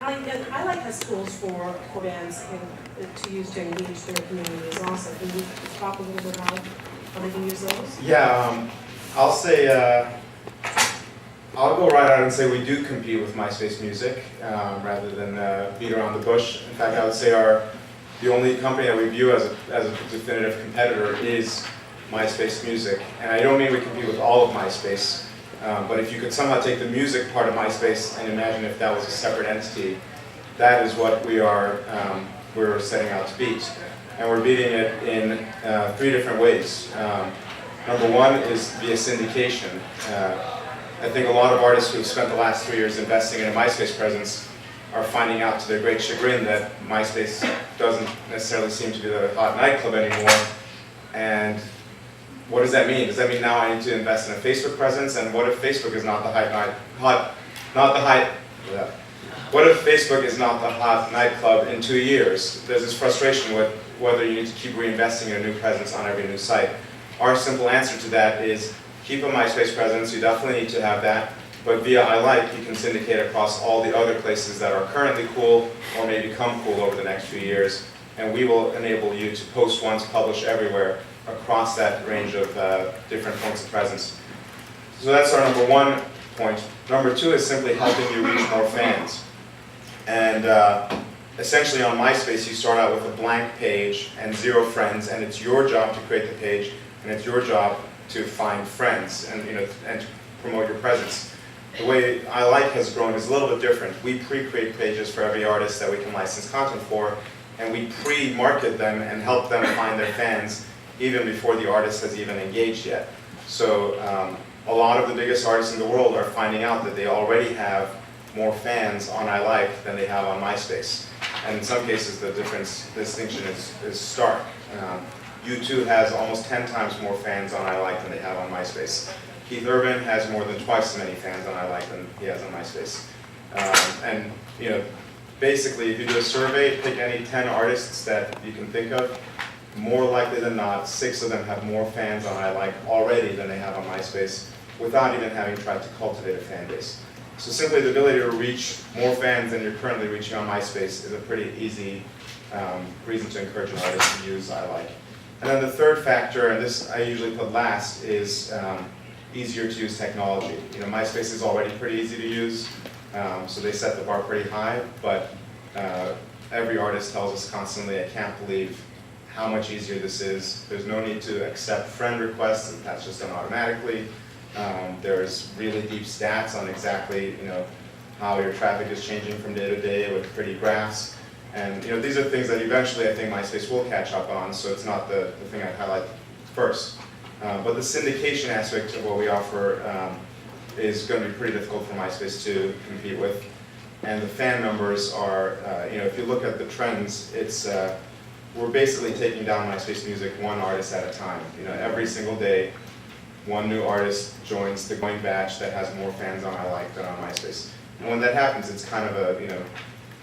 iLike has tools for bands to use to engage their communities also. Can you talk a little bit about how they can use those? Yeah, I'll say, I'll go right out and say we do compete with MySpace Music rather than beat around the bush. In fact, I would say the only company that we view as a definitive competitor is MySpace Music. And I don't mean we compete with all of MySpace, but if you could somehow take the music part of MySpace and imagine if that was a separate entity, that is what we're setting out to beat. And we're beating it in 3 different ways. Number one is via syndication. I think a lot of artists who've spent the last 3 years investing in a MySpace presence are finding out to their great chagrin that MySpace doesn't necessarily seem to be the hot nightclub anymore. And what does that mean? Does that mean now I need to invest in a Facebook presence? And what if Facebook is not the what if Facebook is not the hot nightclub in 2 years? There's this frustration with whether you need to keep reinvesting in a new presence on every new site. Our simple answer to that is keep a MySpace presence, you definitely need to have that, but via iLike you can syndicate across all the other places that are currently cool or may become cool over the next few years, and we will enable you to post once, publish everywhere across that range of different points of presence. So that's our number one point. Number two is simply helping you reach more fans. And essentially on MySpace you start out with a blank page and 0 friends, and it's your job to create the page, and it's your job to find friends and to promote your presence. The way iLike has grown is a little bit different. We pre-create pages for every artist that we can license content for, and we pre-market them and help them find their fans even before the artist has even engaged yet. So a lot of the biggest artists in the world are finding out that they already have more fans on iLike than they have on MySpace. And in some cases the distinction is stark. U2 has almost 10 times more fans on iLike than they have on MySpace. Keith Urban has more than twice as many fans on iLike than he has on MySpace. And basically, if you do a survey, pick any 10 artists that you can think of, more likely than not, 6 of them have more fans on iLike already than they have on MySpace, without even having tried to cultivate a fan base. So simply the ability to reach more fans than you're currently reaching on MySpace is a pretty easy reason to encourage an artist to use iLike. And then the third factor, and this I usually put last, is easier to use technology. MySpace is already pretty easy to use, so they set the bar pretty high, but every artist tells us constantly, I can't believe how much easier this is. There's no need to accept friend requests, that's just done automatically. There's really deep stats on exactly how your traffic is changing from day to day with pretty graphs. And these are things that eventually I think MySpace will catch up on, so it's not the thing I highlight first. But the syndication aspect of what we offer is going to be pretty difficult for MySpace to compete with. And the fan numbers are, if you look at the trends, we're basically taking down MySpace Music 1 artist at a time. Every single day, 1 new artist joins the going batch that has more fans on iLike than on MySpace. And when that happens, it's kind of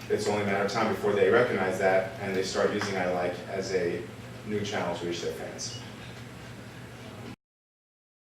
it's only a matter of time before they recognize that and they start using iLike as a new channel to reach their fans.